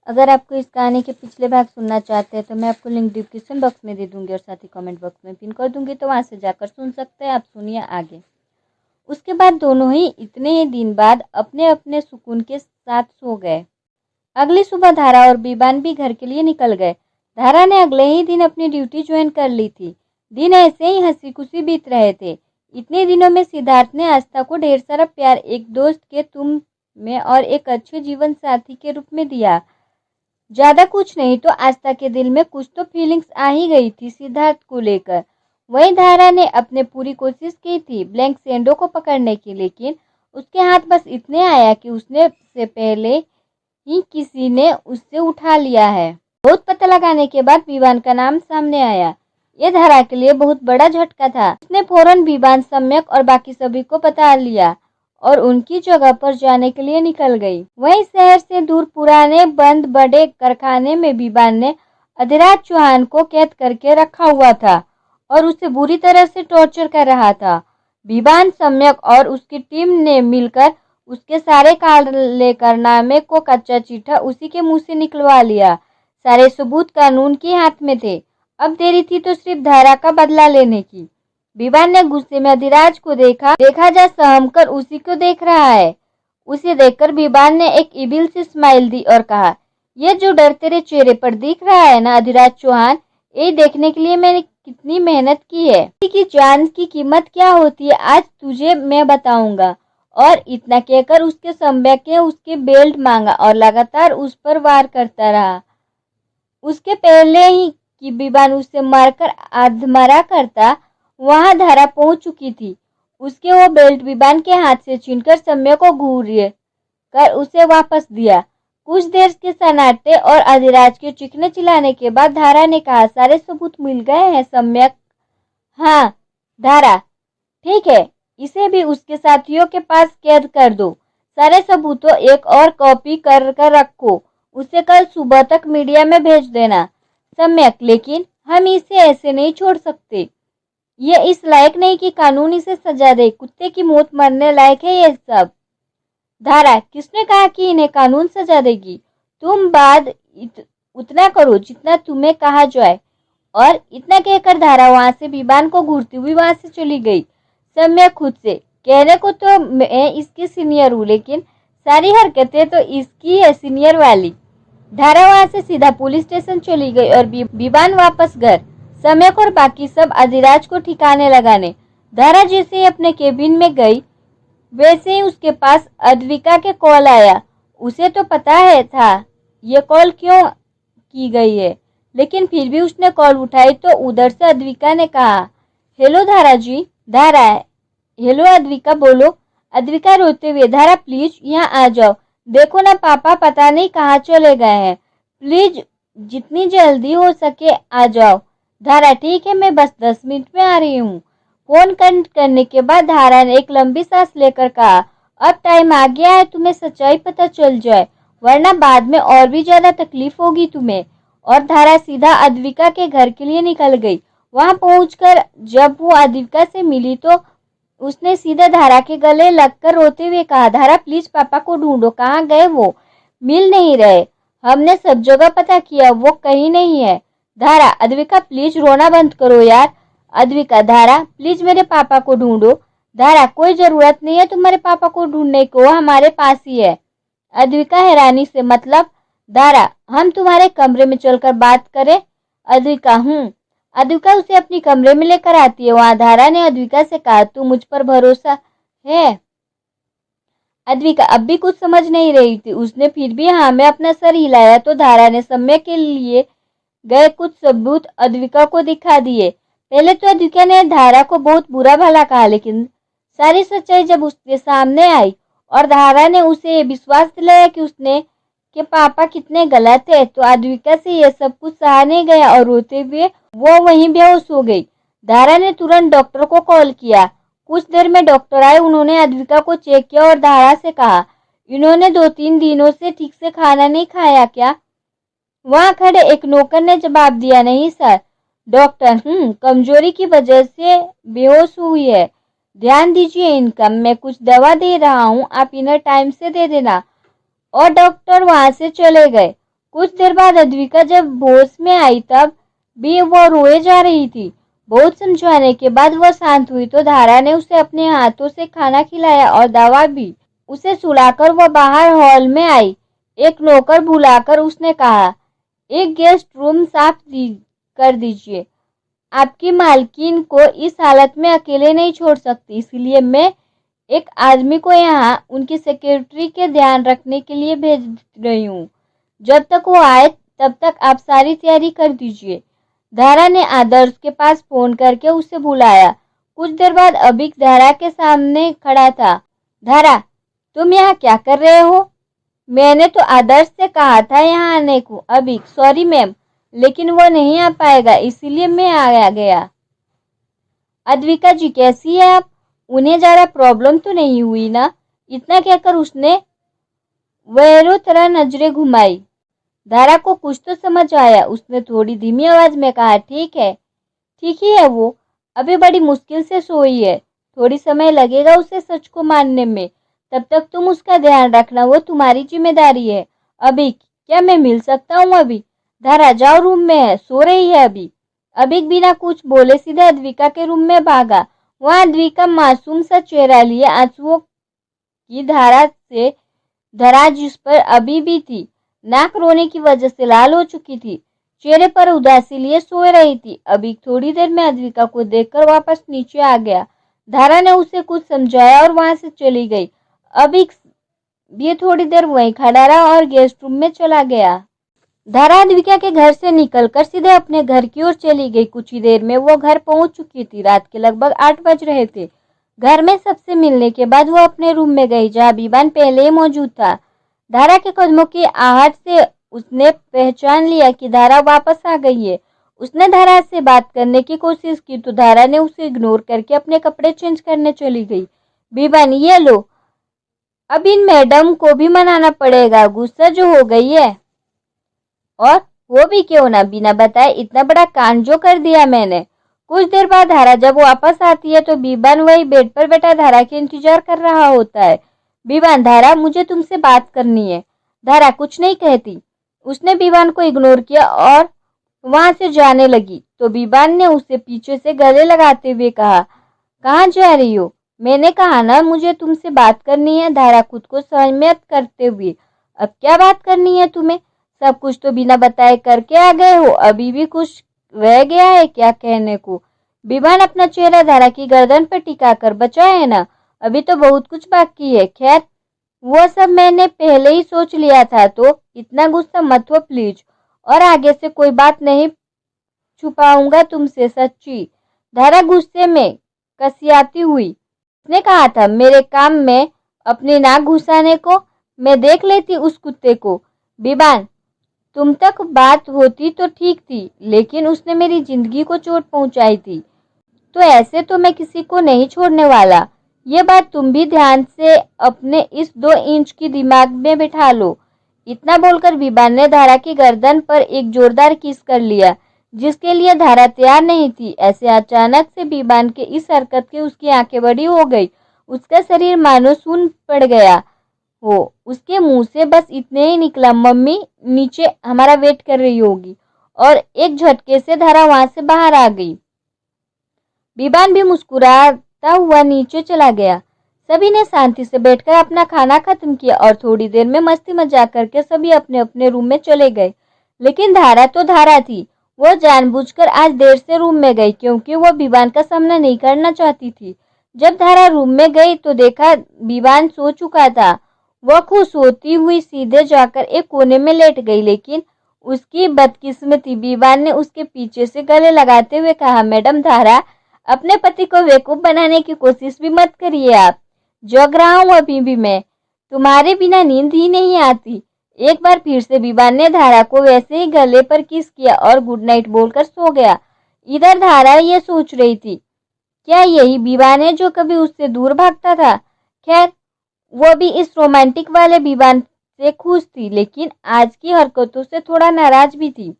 अगर आपको इस कहानी के पिछले भाग सुनना चाहते हैं तो मैं आपको लिंक डिस्क्रिप्शन बॉक्स में दे दूंगी और साथ ही कमेंट बॉक्स में पिन कर दूंगी, तो वहां से जाकर सुन सकते हैं। आप सुनिए आगे। उसके बाद दोनों ही इतने ही दिन बाद अपने अपने सुकून के साथ सो गए। अगली सुबह धारा और बीबान भी घर के लिए निकल गए। धारा ने अगले ही दिन अपनी ड्यूटी ज्वाइन कर ली थी। दिन ऐसे ही हंसी खुशी बीत रहे थे। इतने दिनों में सिद्धार्थ ने आस्था को ढेर सारा प्यार एक दोस्त के तुम में और एक अच्छे जीवन साथी के रूप में दिया। ज्यादा कुछ नहीं तो आस्था के दिल में कुछ तो फीलिंग्स आ ही गई थी सिद्धार्थ को लेकर। वही धारा ने अपने पूरी कोशिश की थी ब्लैंक सेंडो को पकड़ने की, लेकिन उसके हाथ बस इतने आया कि उसने से पहले ही किसी ने उससे उठा लिया है। बहुत पता लगाने के बाद विवान का नाम सामने आया। यह धारा के लिए बहुत बड़ा झटका था। उसने फौरन विवान, सम्यक और बाकी सभी को बता लिया और उनकी जगह पर जाने के लिए निकल गई। वहीं शहर से दूर पुराने बंद बड़े कारखाने में विवान ने अधिराज चौहान को कैद करके रखा हुआ था और उसे बुरी तरह से टॉर्चर कर रहा था। विवान, सम्यक और उसकी टीम ने मिलकर उसके सारे काले कारनामे को कच्चा चिट्ठा उसी के मुंह से निकलवा लिया। सारे सबूत कानून के हाथ में थे। अब देरी थी तो सिर्फ धारा का बदला लेने की। विवान ने गुस्से में अधिराज को देखा जा सहम कर उसी को देख रहा है। उसे देखकर विवान ने एक इविल सी स्माइल दी और कहा, यह जो डर तेरे चेहरे पर दिख रहा है ना अधिराज चौहान, ये देखने के लिए मैंने कितनी मेहनत की है। किसी की जान की कीमत क्या होती है आज तुझे मैं बताऊंगा। और इतना कहकर उसके सम्यक ने उसके बेल्ट मांगा और लगातार उस पर वार करता रहा। उसके पहले ही कि विवान उसे मारकर आधमरा करता, वहां धारा पहुंच चुकी थी। उसके वो बेल्ट विवान के हाथ से छीनकर सम्यक को घूरिए कर उसे वापस दिया। कुछ देर के सन्नाटे और अधिराज के चीखने चिल्लाने के बाद धारा ने कहा, सारे सबूत मिल गए हैं सम्यक? हाँ धारा, ठीक है, इसे भी उसके साथियों के पास कैद कर दो। सारे सबूतों एक और कॉपी कर रखो, उसे कल सुबह तक मीडिया में भेज देना। सम्यक, लेकिन हम इसे ऐसे नहीं छोड़ सकते। ये इस लायक नहीं कि कानून इसे सजा दे। कुत्ते की मौत मरने लायक है ये सब। धारा, किसने कहा कि इन्हें कानून सजा देगी? तुम उतना करो जितना तुम्हें कहा जाए। और इतना कहकर धारा वहां से विवान को घूरती हुई वहां से चली गई। सम्यक खुद से, कहने को तो मैं इसकी सीनियर हूँ, लेकिन सारी हरकतें तो इसकी है सीनियर वाली। धारा वहां से सीधा पुलिस स्टेशन चली गई और विवान वापस घर। सम्यक और बाकी सब अधिराज को ठिकाने लगाने। धारा जैसे ही अपने केबिन में गई वैसे ही उसके पास अद्विका के कॉल आया। उसे तो पता है था ये कॉल क्यों की गई है, लेकिन फिर भी उसने कॉल उठाई तो उधर से अद्विका ने कहा, हेलो धारा जी। धारा, हेलो अद्विका, बोलो। अद्विका रोते हुए, धारा प्लीज यहाँ आ जाओ, देखो ना पापा पता नहीं कहाँ चले गए हैं, प्लीज जितनी जल्दी हो सके आ जाओ। धारा, ठीक है, मैं बस 10 मिनट में आ रही हूँ। फोन करने के बाद धारा ने एक लंबी सांस लेकर कहा, अब टाइम आ गया है तुम्हें सच्चाई पता चल जाए, वरना बाद में और भी ज्यादा तकलीफ होगी तुम्हें। और धारा सीधा अद्विका के घर के लिए निकल गई। वहां पहुंचकर जब वो अद्विका से मिली तो उसने सीधा धारा के गले लगकर रोते हुए कहा, धारा प्लीज पापा को ढूंढो, कहाँ गए वो, मिल नहीं रहे, हमने सब जगह पता किया, वो कहीं नहीं है। धारा, अद्विका प्लीज रोना बंद करो यार। अद्विका, धारा प्लीज मेरे पापा को ढूंढो। धारा, कोई जरूरत नहीं है तुम्हारे पापा को ढूंढने को, हमारे पास ही है। अद्विका हैरानी से, मतलब? धारा, हम तुम्हारे कमरे में चलकर बात करें? अद्विका, अद्विका उसे अपनी कमरे में लेकर आती है। वहां धारा ने अद्विका से कहा, तू मुझ पर भरोसा है? अद्विका अब भी कुछ समझ नहीं रही थी। उसने फिर भी हाँ में अपना सर हिलाया तो धारा ने सम्य के लिए गए कुछ सबूत अद्विका को दिखा दिए। पहले तो अद्विका ने धारा को बहुत बुरा भला कहा, लेकिन सारी सच्चाई जब उसके सामने आई और धारा ने उसे विश्वास दिलाया कि उसने के पापा कितने गलत है, तो अद्विका से यह सब कुछ सहा नहीं गया और रोते हुए वो वहीं बेहोश हो गई। धारा ने तुरंत डॉक्टर को कॉल किया। कुछ देर में डॉक्टर आए। उन्होंने अद्विका को चेक किया और धारा से कहा, इन्होंने 2-3 दिनों से ठीक से खाना नहीं खाया क्या? वहां खड़े एक नौकर ने जवाब दिया, नहीं सर। डॉक्टर, कमजोरी की वजह से बेहोश हुई है, ध्यान दीजिए इनका, मैं कुछ दवा दे रहा हूँ, आप इन्हें टाइम से दे देना। और डॉक्टर वहां से चले गए। कुछ देर बाद अद्विका जब होश में आई तब भी वो रोए जा रही थी। बहुत समझाने के बाद वह शांत हुई तो धारा ने उसे अपने हाथों से खाना खिलाया और दवा भी। उसे सुलाकर वह बाहर हॉल में आई। एक नौकर बुलाकर उसने कहा, एक गेस्ट रूम साफ कर दीजिए। आपकी मालकिन को इस हालत में अकेले नहीं छोड़ सकती, इसलिए मैं एक आदमी को यहाँ उनकी सेक्रेटरी के ध्यान रखने के लिए भेज रही हूँ। जब तक वो आए तब तक आप सारी तैयारी कर दीजिए। धारा ने आदर्श के पास फोन करके उसे बुलाया। कुछ देर बाद अभिक धारा के सामने खड़ा था। धारा, तुम यहाँ क्या कर रहे हो? मैंने तो आदर्श से कहा था यहाँ आने को। अभिक, सॉरी मैम, लेकिन वो नहीं आ पाएगा, इसीलिए मैं आ गया। अद्विका जी, कैसी है आप? उन्हें जरा प्रॉब्लम तो नहीं हुई ना? इतना कहकर उसने वैरो तरह नजरें घुमाई। धारा को कुछ तो समझ आया। उसने थोड़ी धीमी आवाज में कहा, ठीक है, ठीक ही है। वो अभी बड़ी मुश्किल से सोई है, थोड़ी समय लगेगा उसे सच को मानने में। तब तक तुम उसका ध्यान रखना, वो तुम्हारी जिम्मेदारी है। अभी क्या मैं मिल सकता हूँ? अभी धारा, जाओ, रूम में है, सो रही है अभी। अभिक बिना कुछ बोले सीधे अद्विका के रूम में भागा। वहां अद्विका मासूम सा चेहरा लिए आंसुओं की धारा से धरा, जिस पर अभी भी थी। नाक रोने की वजह से लाल हो चुकी थी, चेहरे पर उदासी लिए सो रही थी। अभी थोड़ी देर में अद्विका को देखकर वापस नीचे आ गया। धारा ने उसे कुछ समझाया और वहां से चली गई। अभी भी थोड़ी देर वहीं खड़ा रहा और गेस्ट रूम में चला गया। धारा अद्विका के घर से निकलकर सीधे अपने घर की ओर चली गई। कुछ ही देर में वो घर पहुंच चुकी थी। रात के लगभग 8 बज रहे थे। घर में सबसे मिलने के बाद वो अपने रूम में गई, जहाँ बीबान पहले ही मौजूद था। धारा के कदमों की आहट से उसने पहचान लिया कि धारा वापस आ गई है। उसने धारा से बात करने की कोशिश की तो धारा ने उसे इग्नोर करके अपने कपड़े चेंज करने चली गई। बीबान, ये लो, अब इन मैडम को भी मनाना पड़ेगा, गुस्सा जो हो गई है। और वो भी क्यों ना, बिना बताए इतना बड़ा कांड जो कर दिया मैंने। कुछ देर बाद धारा जब वापस आती है तो बीबान वही बेड पर बैठा धारा के इंतजार कर रहा होता है। बीबान, धारा, मुझे तुमसे बात करनी है। धारा कुछ नहीं कहती। उसने बीबान को इग्नोर किया और वहां से जाने लगी तो बीबान ने उसे पीछे से गले लगाते हुए कहा, कहाँ जा रही हो? मैंने कहा ना मुझे तुमसे बात करनी है। धारा खुद को संयमित करते हुए, अब क्या बात करनी है तुम्हें? सब कुछ तो बिना बताए करके आ गए हो, अभी भी कुछ रह गया है क्या कहने को? बीबान अपना चेहरा धारा की गर्दन पर टिका कर, बचा है ना, अभी तो बहुत कुछ बाकी है। खैर, वो सब मैंने पहले ही सोच लिया था, तो इतना गुस्सा मत हो प्लीज, और आगे से कोई बात नहीं छुपाऊंगा तुमसे, सच्ची। धारा गुस्से में कसियाती हुई, उसने कहा था मेरे काम में अपनी नाक घुसाने को, मैं देख लेती उस कुत्ते को। बीबान, तुम तक बात होती तो ठीक थी, लेकिन उसने मेरी जिंदगी को चोट पहुंचाई थी, तो ऐसे तो मैं किसी को नहीं छोड़ने वाला। ये बात तुम भी ध्यान से अपने इस 2 इंच की दिमाग में बिठा लो। इतना बोलकर बीबान ने धारा की गर्दन पर एक जोरदार किस कर लिया, जिसके लिए धारा तैयार नहीं थी। ऐसे अचानक से बीबान के इस हरकत के उसकी आंखें बड़ी हो गई। उसका शरीर मानो सुन्न पड़ गया हो। उसके मुंह से बस इतने ही निकला, मम्मी नीचे हमारा वेट कर रही होगी, और एक झटके से धारा वहां से बाहर आ गई। बीबान भी मुस्कुराता हुआ नीचे चला गया। सभी ने शांति से बैठकर अपना खाना खत्म किया और थोड़ी देर में मस्ती मजाक करके सभी अपने अपने रूम में चले गए। लेकिन धारा तो धारा थी। वो जानबूझकर आज देर से रूम में गई क्योंकि वो बीबान का सामना नहीं करना चाहती थी। जब धारा रूम में गई तो देखा बीबान सो चुका था। वह खुश होती हुई सीधे जाकर एक कोने में लेट गई, लेकिन उसकी बदकिस्मती, बीबान ने उसके पीछे से गले लगाते हुए कहा, मैडम धारा, अपने पति को बेवकूफ बनाने की कोशिश भी मत करिए। आप जग रहा हूँ अभी भी मैं, तुम्हारे बिना नींद ही नहीं आती। एक बार फिर से बीबान ने धारा को वैसे ही गले पर किस किया और गुड नाइट बोलकर सो गया। इधर धारा ये सोच रही थी, क्या यही बीबान है जो कभी उससे दूर भागता था? खैर, वो भी इस रोमांटिक वाले बीबान से खुश थी, लेकिन आज की हरकतों से थोड़ा नाराज भी थी।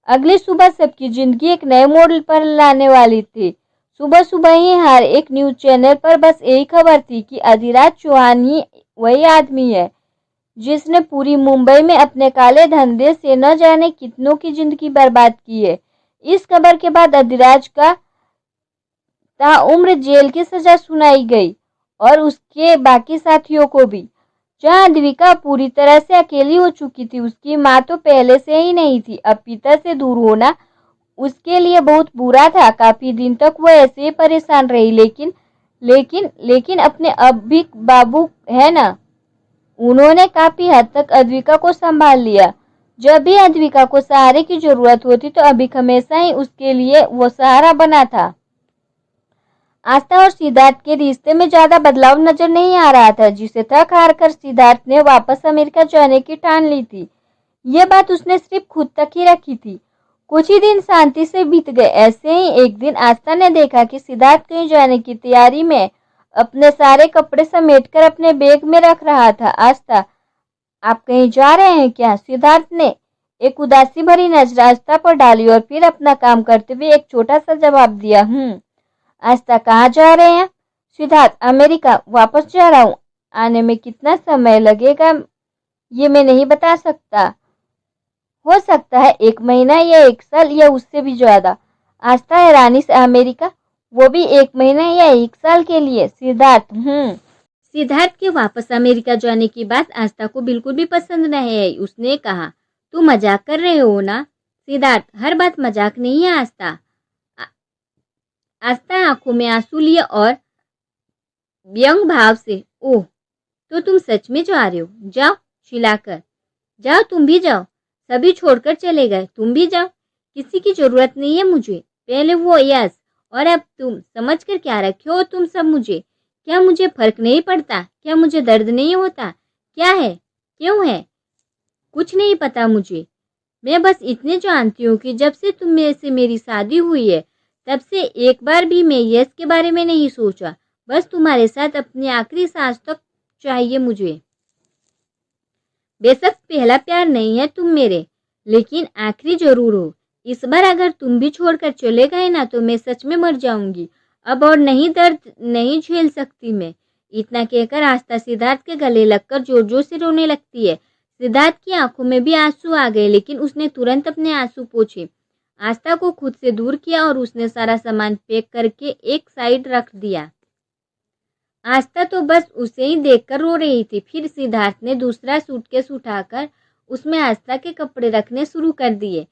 अगली सुबह सबकी जिंदगी एक नए मोड़ पर लाने वाली थी। सुबह सुबह ही हर एक न्यूज चैनल पर बस यही खबर थी कि अधिराज चौहान ही वही आदमी है जिसने पूरी मुंबई में अपने काले धंधे से न जाने कितनों की जिंदगी बर्बाद की है। इस खबर के बाद अधिराज का ताउम्र जेल की सजा सुनाई गई और उसके बाकी साथियों को भी। जहां अद्विका पूरी तरह से अकेली हो चुकी थी, उसकी माँ तो पहले से ही नहीं थी। अब पिता से दूर होना उसके लिए बहुत बुरा था। काफी दिन तक वो ऐसे ही परेशान रही, लेकिन अपने अभी बाबू है ना, उन्होंने काफी हद तक अद्विका को संभाल लिया। जब भी अद्विका को सहारे की जरूरत होती तो अभी हमेशा ही उसके लिए वो सहारा बना था। आस्था और सिद्धार्थ के रिश्ते में ज्यादा बदलाव नजर नहीं आ रहा था, जिसे थक हार कर सिद्धार्थ ने वापस अमेरिका जाने की ठान ली थी। ये बात उसने सिर्फ खुद तक ही रखी थी। कुछ ही दिन शांति से बीत गए। ऐसे ही एक दिन आस्था ने देखा कि सिद्धार्थ कहीं जाने की तैयारी में अपने सारे कपड़े समेटकर अपने बैग में रख रहा था। आस्था, आप कहीं जा रहे हैं क्या? सिद्धार्थ ने एक उदासी भरी नजर आस्था पर डाली और फिर अपना काम करते हुए एक छोटा सा जवाब दिया। आस्था, कहाँ जा रहे हैं? सिद्धार्थ, अमेरिका वापस जा रहा हूँ। आने में कितना समय लगेगा ये मैं नहीं बता सकता। हो सकता है 1 महीना या 1 साल या उससे भी ज्यादा। आस्था हैरानी से, अमेरिका, वो भी 1 महीना या 1 साल के लिए? सिद्धार्थ, सिद्धार्थ के वापस अमेरिका जाने की बात आस्था को बिल्कुल भी पसंद नहीं आई। उसने कहा, तू मजाक कर रहे हो ना? सिद्धार्थ, हर बात मजाक नहीं है आस्था। आस्था आंखों में आंसू लिए और व्यंग भाव से, ओह, तो तुम सच में जा रहे हो? जाओ, चिल्लाकर, जाओ, तुम भी जाओ। सभी छोड़कर चले गए। तुम भी जाओ, किसी की जरूरत नहीं है मुझे। पहले वो यस और अब तुम, समझ कर क्या रखे हो तुम सब मुझे? क्या मुझे फर्क नहीं पड़ता? क्या मुझे दर्द नहीं होता? क्या है, क्यों है? कुछ नहीं पता मुझे। मैं बस इतने जानती हूँ कि जब से तुम से मेरी शादी हुई है तब से एक बार भी मैं यस के बारे में नहीं सोचा। बस तुम्हारे साथ अपनी आखिरी सांस तक चाहिए मुझे। बेशक पहला प्यार नहीं है तुम मेरे, लेकिन आखिरी जरूर हो। इस बार अगर तुम भी छोड़कर चले गए ना तो मैं सच में मर जाऊंगी। अब और नहीं, दर्द नहीं झेल सकती मैं। इतना कहकर आस्था सिद्धार्थ के गले लगकर जोर जोर से रोने लगती है। सिद्धार्थ की आंखों में भी आंसू आ गए, लेकिन उसने तुरंत अपने आंसू पोंछे, आस्था को खुद से दूर किया और उसने सारा सामान पैक करके एक साइड रख दिया। आस्था तो बस उसे ही देखकर रो रही थी। फिर सिद्धार्थ ने दूसरा सूटकेस उठाकर उसमें आस्था के कपड़े रखने शुरू कर दिए।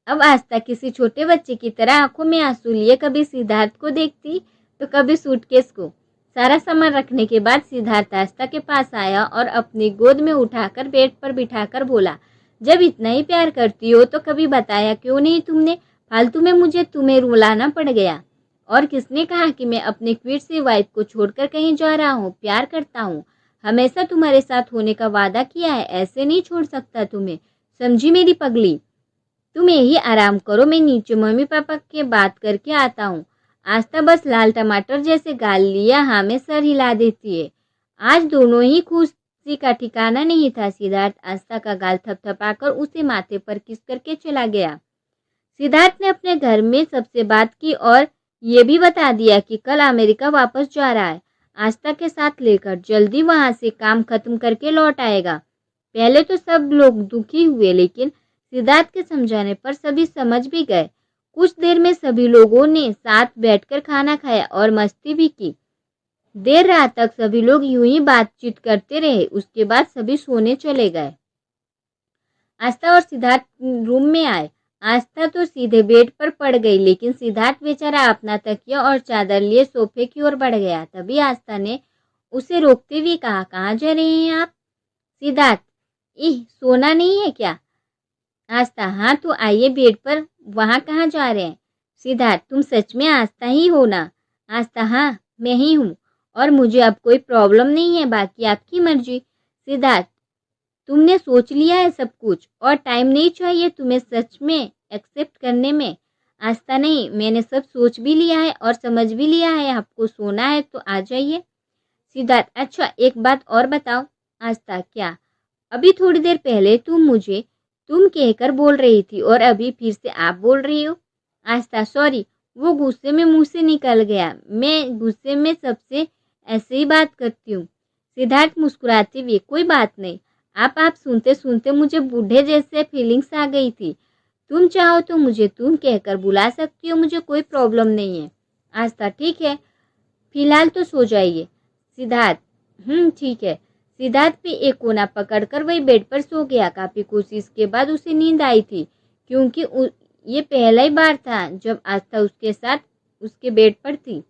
अब आस्था किसी छोटे बच्चे की तरह आंखों में आंसू लिए कभी सिद्धार्थ को देखती तो कभी सूटकेस को। सारा सामान रखने के बाद सिद्धार्थ आस्था के पास आया और अपनी गोद में उठाकर बेड पर बिठाकर बोला, जब इतना ही प्यार करती हो तो कभी बताया क्यों नहीं तुमने? फालतू में मुझे तुम्हें रुलाना पड़ गया। और किसने कहा कि मैं अपने क्विट से वाइफ को छोड़कर कहीं जा रहा हूँ? प्यार करता हूँ, हमेशा तुम्हारे साथ होने का वादा किया है। ऐसे नहीं छोड़ सकता तुम्हें, समझी मेरी पगली? तुम यही आराम करो, मैं नीचे मम्मी पापा के बात करके आता हूँ। आस्था बस लाल टमाटर जैसे गाल लिया हाँ में सर हिला देती है। आज दोनों ही खुशी का ठिकाना नहीं था। सिद्धार्थ आस्था का गाल थपथपाकर उसे माथे पर किस करके चला गया। सिद्धार्थ ने अपने घर में सबसे बात की और ये भी बता दिया कि कल अमेरिका वापस जा रहा है। आस्था के साथ लेकर जल्दी वहां से काम खत्म करके लौट आएगा। पहले तो सब लोग दुखी हुए, लेकिन सिद्धार्थ के समझाने पर सभी समझ भी गए। कुछ देर में सभी लोगों ने साथ बैठकर खाना खाया और मस्ती भी की। देर रात तक सभी लोग यूं ही बातचीत करते रहे। उसके बाद सभी सोने चले गए। आस्था और सिद्धार्थ रूम में आए। आस्था तो सीधे बेड पर पड़ गई, लेकिन सिद्धार्थ बेचारा अपना तकिया और चादर लिए सोफे की ओर बढ़ गया। तभी आस्था ने उसे रोकते हुए कहा, कहाँ जा रहे हैं आप? सिद्धार्थ, इह, सोना नहीं है क्या? आस्था, हाँ तो आइए बेड पर। वहाँ कहाँ जा रहे हैं? सिद्धार्थ, तुम सच में आस्था ही हो ना? आस्था, हाँ मैं ही हूँ और मुझे अब कोई प्रॉब्लम नहीं है, बाकी आपकी मर्जी। सिद्धार्थ, तुमने सोच लिया है सब कुछ और टाइम नहीं चाहिए तुम्हें सच में एक्सेप्ट करने में? आस्था, नहीं, मैंने सब सोच भी लिया है और समझ भी लिया है। आपको सोना है तो आ जाइए। सिद्धार्थ, अच्छा एक बात और बताओ। आस्था, क्या? अभी थोड़ी देर पहले तुम मुझे तुम कहकर बोल रही थी और अभी फिर से आप बोल रही हो। आस्था, सॉरी, वो गुस्से में मुंह से निकल गया। मैं गुस्से में सबसे ऐसे ही बात करती हूँ। सिद्धार्थ मुस्कुराते हुए, कोई बात नहीं, आप सुनते सुनते मुझे बूढ़े जैसे फीलिंग्स आ गई थी। तुम चाहो तो मुझे तुम कहकर बुला सकती हो, मुझे कोई प्रॉब्लम नहीं है। आस्था, ठीक है, फिलहाल तो सो जाइए। सिद्धार्थ, ठीक है। सिद्धार्थ भी एक कोना पकड़कर वही बेड पर सो गया। काफी कोशिश के बाद उसे नींद आई थी, क्योंकि ये पहला ही बार था जब आस्था उसके साथ उसके बेड पर थी।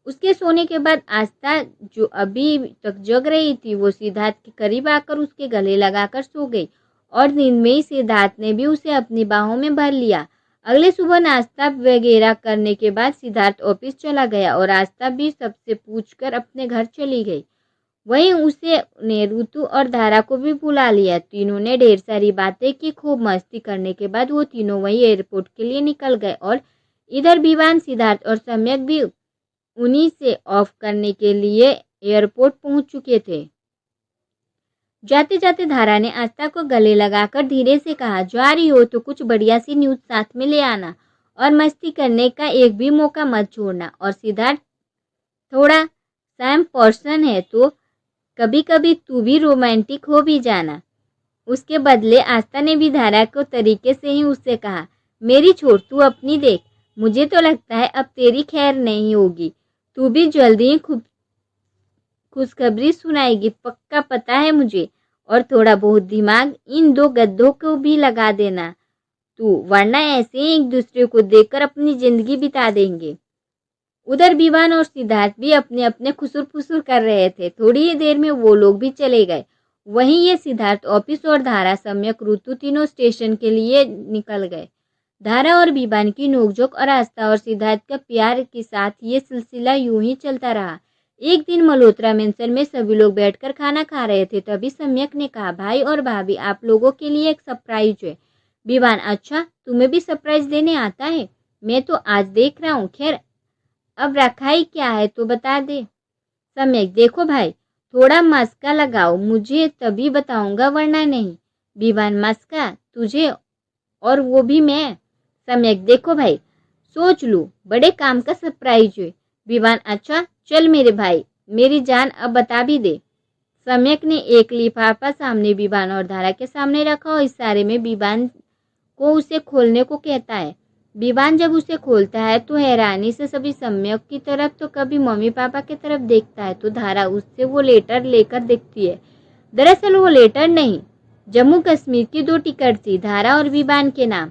उसके सोने के बाद आस्था, जो अभी तक जग रही थी, वो सिद्धार्थ के करीब आकर उसके गले लगाकर सो गई और नींद में ही सिद्धार्थ ने भी उसे अपनी बाहों में भर लिया। अगले सुबह नाश्ता वगैरह करने के बाद सिद्धार्थ ऑफिस चला गया और आस्था भी सबसे पूछकर अपने घर चली गई। वहीं उसे ने ऋतु और धारा को भी बुला लिया। तीनों ने ढेर सारी बातें की। खूब मस्ती करने के बाद वो तीनों वहीं एयरपोर्ट के लिए निकल गए और इधर विवान, सिद्धार्थ और सम्यक भी उन्हीं से ऑफ करने के लिए एयरपोर्ट पहुंच चुके थे। जाते जाते धारा ने आस्था को गले लगाकर धीरे से कहा, जा रही हो तो कुछ बढ़िया सी न्यूज़ साथ में ले आना और मस्ती करने का एक भी मौका मत छोड़ना। और सिद्धार्थ, थोड़ा सैम पर्सन है तो कभी कभी तू भी रोमांटिक हो भी जाना। उसके बदले आस्था ने भी धारा को तरीके से ही उससे कहा, मेरी छोड़, तू अपनी देख। मुझे तो लगता है अब तेरी खैर नहीं होगी। तू भी जल्दी ही खुशखबरी सुनाएगी, पक्का पता है मुझे। और थोड़ा बहुत दिमाग इन दो गद्धों को भी लगा देना तू, वरना ऐसे ही एक दूसरे को देखकर अपनी जिंदगी बिता देंगे। उधर विवान और सिद्धार्थ भी अपने अपने खुसुर फुसुर कर रहे थे। थोड़ी ही देर में वो लोग भी चले गए। वहीं ये सिद्धार्थ ऑफिस और धारा, सम्यक, ऋतु तीनों स्टेशन के लिए निकल गए। धारा और विवान की नोकझोंक और आस्था और सिद्धार्थ का प्यार के साथ ये सिलसिला यूं ही चलता रहा। एक दिन मल्होत्रा मेंशन में सभी लोग बैठकर खाना खा रहे थे। तभी सम्यक ने कहा, भाई और भाभी, आप लोगों के लिए एक सरप्राइज है। विवान, अच्छा, तुम्हें भी सरप्राइज देने आता है? मैं तो आज देख रहा हूँ। खैर, अब रखा ही क्या है तो बता दे। सम्यक, देखो भाई, थोड़ा मस्का लगाओ, मुझे तभी बताऊंगा वरना नहीं। विवान, मस्का तुझे और वो भी मैं? सम्यक, देखो भाई, सोच लूं, बड़े काम का सरप्राइज है। विवान, अच्छा चल मेरे भाई, मेरी जान, अब बता भी दे। सम्यक ने एक लिफाफा सामने विवान और धारा के सामने रखा और इशारे में विवान को उसे खोलने को कहता है। विवान जब उसे खोलता है तो हैरानी से सभी सम्यक की तरफ तो कभी मम्मी पापा की तरफ देखता है तो धारा उससे वो लेटर लेकर देखती है। दरअसल वो लेटर नहीं, जम्मू कश्मीर की 2 टिकट थी, धारा और विवान के नाम।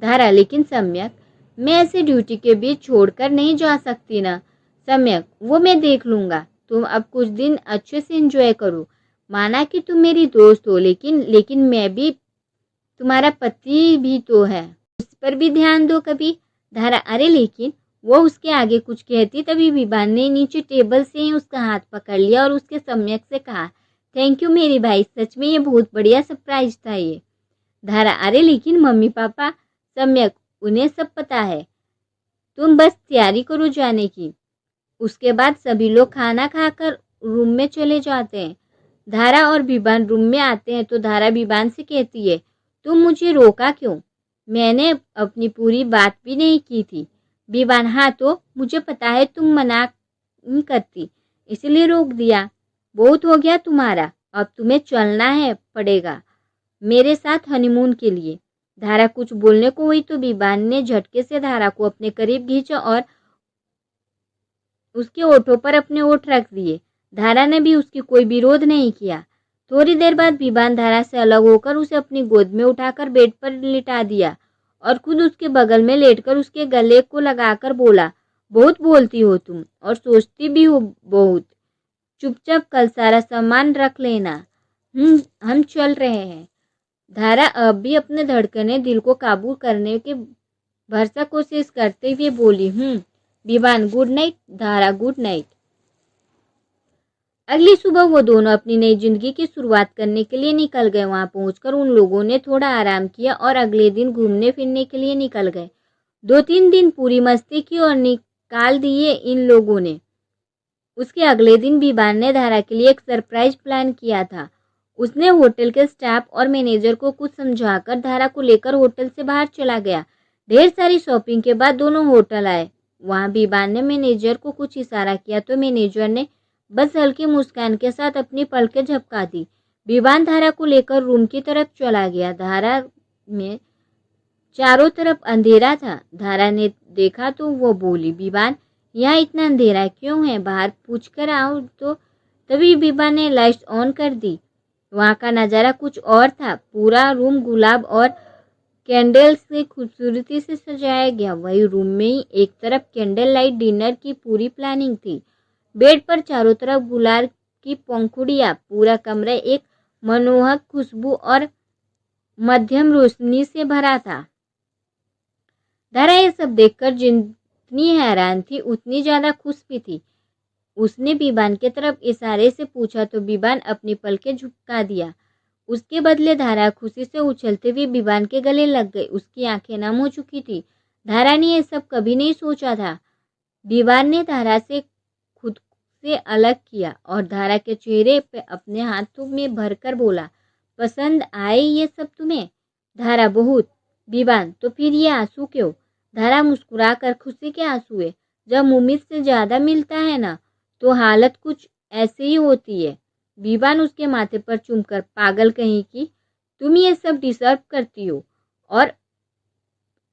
धारा, लेकिन सम्यक, मैं ऐसे ड्यूटी के बीच छोड़कर नहीं जा सकती ना। सम्यक, वो मैं देख लूंगा, तुम अब कुछ दिन अच्छे से एंजॉय करो। माना कि तुम मेरी दोस्त हो, लेकिन मैं भी तुम्हारा पति भी तो है, उस पर भी ध्यान दो कभी। धारा, अरे लेकिन, वो उसके आगे कुछ कहती तभी विवान ने नीचे टेबल से ही उसका हाथ पकड़ लिया और उसके सम्यक से कहा, थैंक यू मेरे भाई, सच में ये बहुत बढ़िया सरप्राइज था ये। धारा, अरे लेकिन मम्मी पापा। सम्यक, उन्हें सब पता है, तुम बस तैयारी करो जाने की। उसके बाद सभी लोग खाना खाकर रूम में चले जाते हैं। धारा और विवान रूम में आते हैं तो धारा विवान से कहती है, तुम मुझे रोका क्यों? मैंने अपनी पूरी बात भी नहीं की थी। विवान, हाँ तो मुझे पता है तुम मना नहीं करती, इसलिए रोक दिया। बहुत हो गया तुम्हारा, अब तुम्हें चलना है पड़ेगा मेरे साथ हनीमून के लिए। धारा कुछ बोलने को हुई तो विवान ने झटके से धारा को अपने करीब खींचा और उसके ओठों पर अपने ओठ रख दिए। धारा ने भी उसकी कोई विरोध नहीं किया। थोड़ी देर बाद विवान धारा से अलग होकर उसे अपनी गोद में उठाकर बेड पर लिटा दिया और खुद उसके बगल में लेटकर उसके गले को लगाकर बोला, बहुत बोलती हो तुम और सोचती भी हो बहुत। चुपचाप कल सारा सामान रख लेना, हम चल रहे हैं। धारा अब भी अपने धड़कने दिल को काबू करने के भरसक कोशिश करते हुए बोली, विवान गुड नाइट। धारा, गुड नाइट। अगली सुबह वो दोनों अपनी नई जिंदगी की शुरुआत करने के लिए निकल गए। वहां पहुंचकर उन लोगों ने थोड़ा आराम किया और अगले दिन घूमने फिरने के लिए निकल गए। 2-3 दिन पूरी मस्ती की और निकाल दिए इन लोगों ने। उसके अगले दिन विवान ने धारा के लिए एक सरप्राइज प्लान किया था। उसने होटल के स्टाफ और मैनेजर को कुछ समझाकर धारा को लेकर होटल से बाहर चला गया। ढेर सारी शॉपिंग के बाद दोनों होटल आए। वहां विवान ने मैनेजर को कुछ इशारा किया तो मैनेजर ने बस हल्की मुस्कान के साथ अपनी पलकें झपका दी। विवान धारा को लेकर रूम की तरफ चला गया। धारा में चारों तरफ अंधेरा था। धारा ने देखा तो वो बोली, विवान यहाँ इतना अंधेरा क्यों है, बाहर पूछ कर आओ तो। तभी विवान ने लाइट्स ऑन कर दी। वहाँ का नज़ारा कुछ और था। पूरा रूम गुलाब और कैंडल्स से खूबसूरती से सजाया गया। वही रूम में ही एक तरफ कैंडल लाइट डिनर की पूरी प्लानिंग थी। बेड पर चारों तरफ गुलाब की पंखुड़ियाँ। पूरा कमरा एक मनमोहक खुशबू और मध्यम रोशनी से भरा था। धारा ये सब देखकर जितनी हैरान थी उतनी ज्यादा खुश भी थी। उसने विवान की तरफ इशारे से पूछा तो विवान अपनी पलकें झुका दिया। उसके बदले धारा खुशी से उछलते हुए विवान के गले लग गई। उसकी आंखें नम हो चुकी थी। धारा ने यह सब कभी नहीं सोचा था। विवान ने धारा से खुद से अलग किया और धारा के चेहरे पे अपने हाथों में भरकर बोला, पसंद आए ये सब तुम्हें? धारा, बहुत। विवान, तो फिर ये आंसू क्यों? धारा मुस्कुराकर, खुशी के आंसू है। जब उम्मीद से ज्यादा मिलता है ना तो हालत कुछ ऐसे ही होती है। विवान उसके माथे पर चूमकर, पागल कहीं की, तुम ये सब डिजर्व करती हो और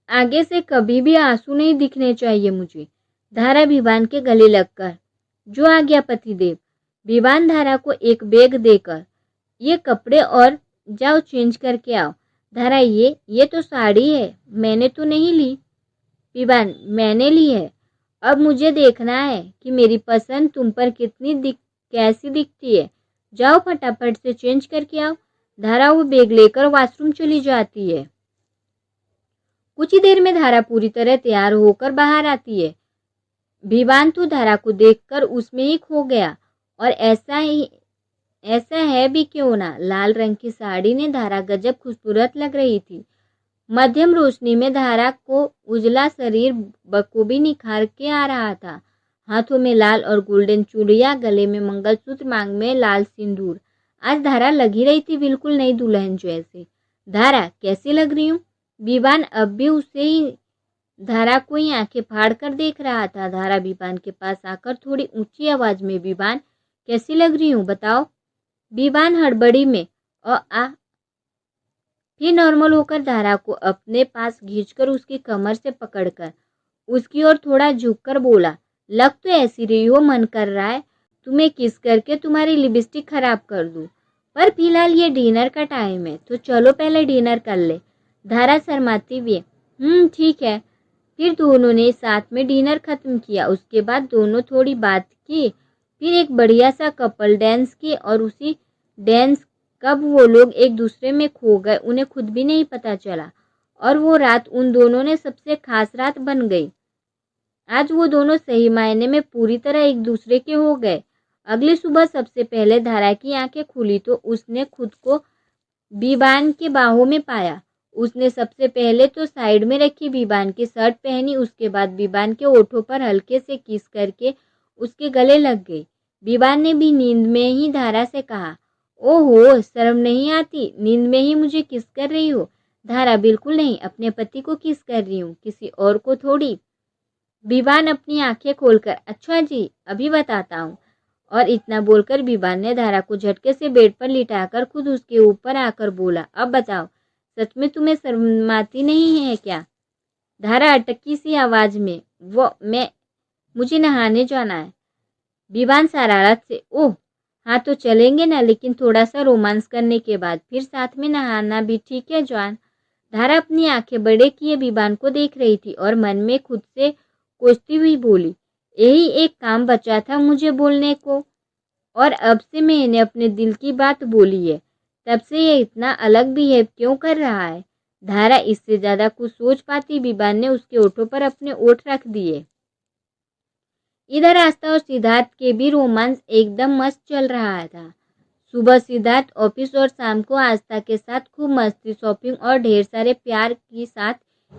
आगे से कभी भी आंसू नहीं दिखने चाहिए मुझे। धारा विवान के गले लगकर, जो आ गया पतिदेव। विवान धारा को एक बैग देकर, ये कपड़े और जाओ चेंज करके आओ। धारा, ये तो साड़ी है, मैंने तो नहीं ली। विवान, मैंने ली है। अब मुझे देखना है कि मेरी पसंद तुम पर कैसी दिखती है। जाओ फटाफट से चेंज करके आओ। धारा वो बैग लेकर वॉशरूम चली जाती है। कुछ ही देर में धारा पूरी तरह तैयार होकर बाहर आती है। विवान तो धारा को देखकर उसमें ही खो गया। और ऐसा है भी क्यों ना, लाल रंग की साड़ी ने धारा गजब खूबसूरत लग रही थी। मध्यम रोशनी में धारा को उजला शरीर बखूबी निखार के आ रहा था। हाथों में लाल और गोल्डन चूड़ियां, गले में मंगलसूत्र, मांग में लाल सिंदूर। आज धारा लगी रही थी बिल्कुल नई दुल्हन जैसे। धारा, कैसी लग रही हूँ? विवान अब भी उसे ही धारा को ही आंखें फाड़ कर देख रहा था। धारा विवान के पास आकर थोड़ी ऊंची आवाज में, विवान कैसी लग रही हूँ, बताओ। विवान हड़बड़ी में फिर नॉर्मल होकर धारा को अपने पास खींचकर उसकी कमर से पकड़कर उसकी ओर थोड़ा झुककर बोला, लग तो ऐसी रही हो, मन कर रहा है तुम्हें किस करके तुम्हारी लिपस्टिक खराब कर दूं, पर फिलहाल ये डिनर का टाइम है तो चलो पहले डिनर कर ले। धारा शर्माती हुई, ठीक है। फिर दोनों ने साथ में डिनर खत्म किया। उसके बाद दोनों थोड़ी बात की, फिर एक बढ़िया सा कपल डांस की और उसी डांस कब वो लोग एक दूसरे में खो गए उन्हें खुद भी नहीं पता चला। और वो रात उन दोनों ने सबसे खास रात बन गई। आज वो दोनों सही मायने में पूरी तरह एक दूसरे के हो गए। अगली सुबह सबसे पहले धारा की आंखें खुली तो उसने खुद को विवान के बाहों में पाया। उसने सबसे पहले तो साइड में रखी विवान की शर्ट पहनी। उसके बाद विवान के ओठों पर हल्के से किस करके उसके गले लग गई। विवान ने भी नींद में ही धारा से कहा, ओहो, शर्म नहीं आती, नींद में ही मुझे किस कर रही हो। धारा, बिल्कुल नहीं, अपने पति को किस कर रही हूँ, किसी और को थोड़ी। विवान अपनी आंखें खोलकर, अच्छा जी, अभी बताता हूँ। और इतना बोलकर विवान ने धारा को झटके से बेड पर लिटाकर खुद उसके ऊपर आकर बोला, अब बताओ, सच में तुम्हें शर्म आती नहीं है क्या? धारा अटकी सी आवाज में, मुझे नहाने जाना है। विवान शरारत से, ओह हाँ तो चलेंगे ना, लेकिन थोड़ा सा रोमांस करने के बाद फिर साथ में नहाना भी, ठीक है जॉन? धारा अपनी आंखें बड़े किए विवान को देख रही थी और मन में खुद से कोसती हुई बोली, यही एक काम बचा था मुझे बोलने को और अब से मैंने अपने दिल की बात बोली है। तब से ये इतना अलग बिहेव क्यों कर रहा है? धारा इससे ज्यादा कुछ सोच पाती विवान ने उसके ओठों पर अपने ओठ रख दिए। इधर आस्था और सिद्धार्थ के भी रोमांस एकदम मस्त चल रहा था। सुबह सिद्धार्थ ऑफिस और शाम को आस्था के साथ खूब मस्ती, शॉपिंग और ढेर सारे प्यार के साथ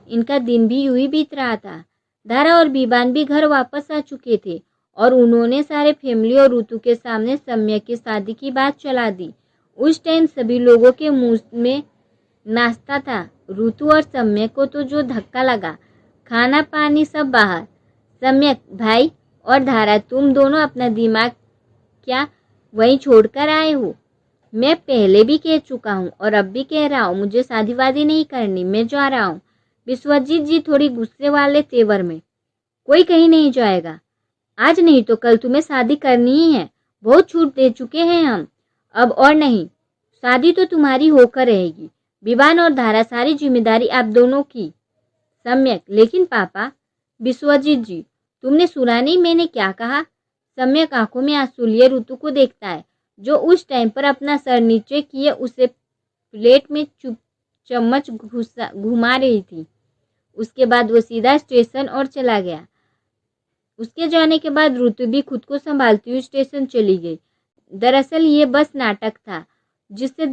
इनका दिन भी यूं ही बीत रहा था। धारा और विवान भी घर वापस आ चुके थे और उन्होंने सारे फैमिली और ऋतु के सामने सम्यक की शादी की बात चला दी। उस टाइम सभी लोगों के मुंह में नाश्ता था। ऋतु और सम्यक को तो जो धक्का लगा, खाना पानी सब बाहर। सम्यक भाई और धारा, तुम दोनों अपना दिमाग क्या वहीं छोड़कर आए हो? मैं पहले भी कह चुका हूँ और अब भी कह रहा हूँ, मुझे शादी वादी नहीं करनी, मैं जा रहा हूँ। विश्वजीत जी थोड़ी गुस्से वाले तेवर में, कोई कहीं नहीं जाएगा, आज नहीं तो कल तुम्हें शादी करनी ही है, बहुत छूट दे चुके हैं हम, अब और नहीं, शादी तो तुम्हारी होकर रहेगी, विवान और धारा सारी जिम्मेदारी आप दोनों की। सम्यक, लेकिन पापा। विश्वजीत जी, तुमने सुना नहीं मैंने क्या कहा? सम्यक आंखों में आंसू लिए ऋतु को देखता है, जो उस टाइम पर अपना सर नीचे किए उसे प्लेट में चम्मच घुमा रही थी। उसके बाद वो सीधा स्टेशन और चला गया। उसके जाने के बाद ऋतु भी खुद को संभालती हुई स्टेशन चली गई। दरअसल ये बस नाटक था, जिससे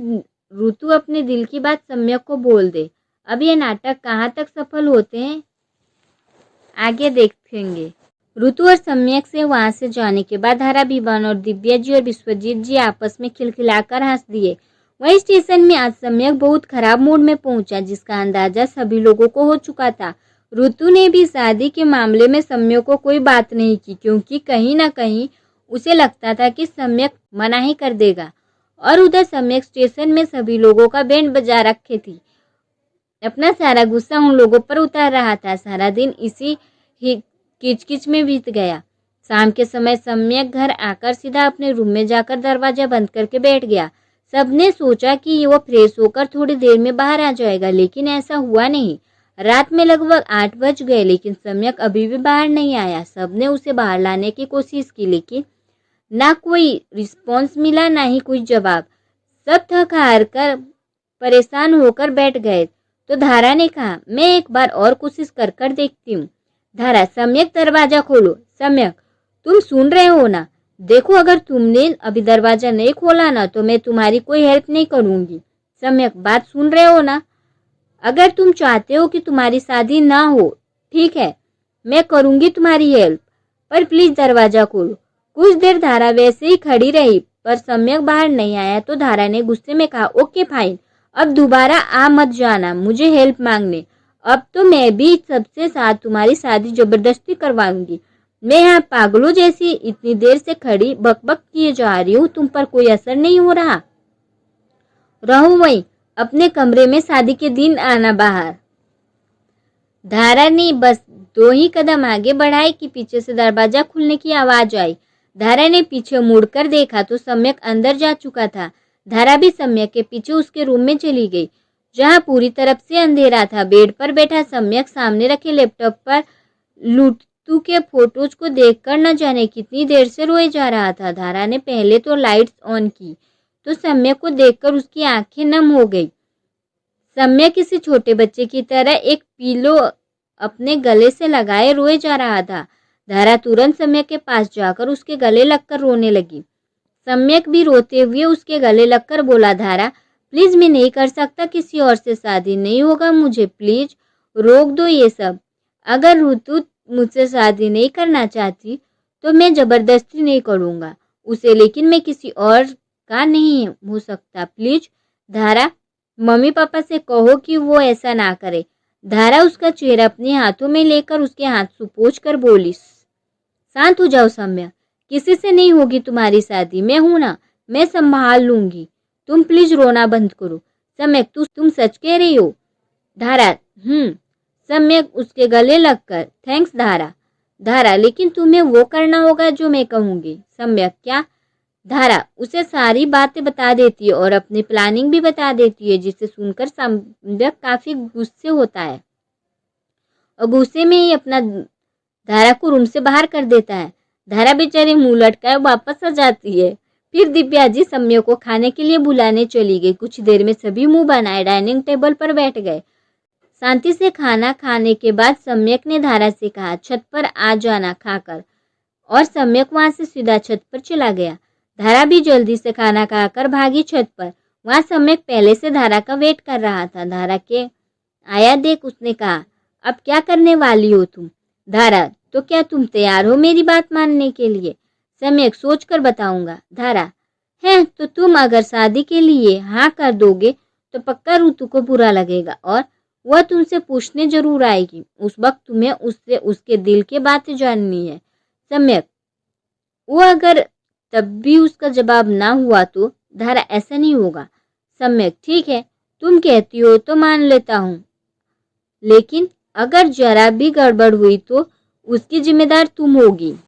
ऋतु अपने दिल की बात सम्यक को बोल दे। अब ये नाटक कहाँ तक सफल होते हैं, आगे देखेंगे। ऋतु और सम्यक से वहां से जाने के बाद धारा, विवान और दिव्या जी और विश्वजीत जी आपस में खिलखिलाकर हंस दिए। वही स्टेशन में आज सम्यक बहुत खराब मूड में पहुंचा, जिसका अंदाजा सभी लोगों को हो चुका था। ऋतु ने भी शादी के मामले में सम्यक को कोई बात नहीं की, क्योंकि कहीं ना कहीं उसे लगता था कि सम्यक मना ही कर देगा। और उधर सम्यक स्टेशन में सभी लोगों का बैंड बजा रखे थी, अपना सारा गुस्सा उन लोगों पर उतार रहा था। सारा दिन इसी ही किचकिच में बीत गया। शाम के समय सम्यक घर आकर सीधा अपने रूम में जाकर दरवाजा बंद करके बैठ गया। सबने सोचा कि वो फ्रेश होकर थोड़ी देर में बाहर आ जाएगा, लेकिन ऐसा हुआ नहीं। रात में लगभग 8 बज गए, लेकिन सम्यक अभी भी बाहर नहीं आया। सबने उसे बाहर लाने की कोशिश की, लेकिन ना कोई रिस्पॉन्स मिला, ना ही कोई जवाब। सब थक हार कर परेशान होकर बैठ गए। तो धारा ने कहा, मैं एक बार और कोशिश कर देखती हूँ। धारा, सम्यक दरवाजा खोलो। सम्यक, तुम सुन रहे हो ना? देखो, अगर तुमने अभी दरवाजा नहीं खोला ना तो मैं तुम्हारी कोई हेल्प नहीं करूंगी। सम्यक, बात सुन रहे हो ना? अगर तुम चाहते हो कि तुम्हारी शादी ना हो, ठीक है, मैं करूंगी तुम्हारी हेल्प, पर प्लीज दरवाजा खोलो। कुछ देर धारा वैसे ही खड़ी रही, पर सम्यक बाहर नहीं आया तो धारा ने गुस्से में कहा, ओके फाइन, अब दोबारा आ मत जाना मुझे हेल्प मांगने। अब तो मैं भी सबसे साथ तुम्हारी शादी जबरदस्ती करवाऊंगी। मैं यहाँ पागलों जैसी इतनी देर से खड़ी बकबक किए जा रही हूँ, तुम पर कोई असर नहीं हो रहा? रहो वहीं अपने कमरे में, शादी के दिन आना बाहर। धारा ने बस 2 ही कदम आगे बढ़ाए कि पीछे से दरवाजा खुलने की आवाज आई। धारा ने पीछे मुड़कर देखा तो सम्यक अंदर जा चुका था। धारा भी सम्यक के पीछे उसके रूम में चली गई, जहां पूरी तरफ से अंधेरा था। बेड पर बैठा सम्यक सामने रखे लैपटॉप पर लुटू के फोटोज को देखकर न जाने कितनी देर से रोए जा रहा था। धारा ने पहले तो लाइट्स ऑन की तो सम्यक को देखकर उसकी आंखें नम हो गई। सम्यक किसी छोटे बच्चे की तरह एक पिलो अपने गले से लगाए रोए जा रहा था। धारा तुरंत सम्यक के पास जाकर उसके गले लगकर रोने लगी। सम्यक भी रोते हुए उसके गले लगकर बोला, धारा प्लीज, मैं नहीं कर सकता, किसी और से शादी नहीं होगा मुझे, प्लीज रोक दो ये सब। अगर ऋतु मुझसे शादी नहीं करना चाहती तो मैं जबरदस्ती नहीं करूँगा उसे, लेकिन मैं किसी और का नहीं हो सकता, प्लीज धारा, मम्मी पापा से कहो कि वो ऐसा ना करे। धारा उसका चेहरा अपने हाथों में लेकर उसके हाथ सुपोछ कर बोली, शांत हो जाओ सम्यक, किसी से नहीं होगी तुम्हारी शादी, मैं हूं ना, मैं संभाल लूंगी, तुम प्लीज रोना बंद करो। सम्यक, तुम सच कह रही हो? धारा, सम्यक उसके गले लगकर, थैंक्स धारा। धारा, लेकिन तुम्हें वो करना होगा जो मैं कहूंगी। सम्यक, क्या? धारा उसे सारी बातें बता देती है और अपनी प्लानिंग भी बता देती है, जिसे सुनकर सम्यक काफी गुस्से होता है और गुस्से में ही अपना धारा को रूम से बाहर कर देता है। धारा बेचारी मुंह लटकाए वापस आ जाती है। फिर दिव्या जी सम्यक को खाने के लिए बुलाने चली गई। कुछ देर में सभी मुंह बनाए डाइनिंग टेबल पर बैठ गए। शांति से खाना खाने के बाद सम्यक ने धारा से कहा, छत पर आ जाना खाकर, और सम्यक वहां से सीधा छत पर चला गया। धारा भी जल्दी से खाना खाकर भागी छत पर। वहां सम्यक पहले से धारा का वेट कर रहा था। धारा के आया देख उसने कहा, अब क्या करने वाली हो तुम? धारा, तो क्या तुम तैयार हो मेरी बात मानने के लिए? सम्यक, सोच कर बताऊंगा। धारा, है तो तुम अगर शादी के लिए हाँ कर दोगे तो पक्का ऋतु को बुरा लगेगा और वह तुमसे पूछने जरूर आएगी। उस वक्त तुम्हें उससे उसके दिल की बातें जाननी है। सम्यक, वो अगर तब भी उसका जवाब ना हुआ तो? धारा ऐसा नहीं होगा। सम्यक, ठीक है, तुम कहती हो तो मान लेता हूँ, लेकिन अगर जरा भी गड़बड़ हुई तो उसकी जिम्मेदार तुम होगी।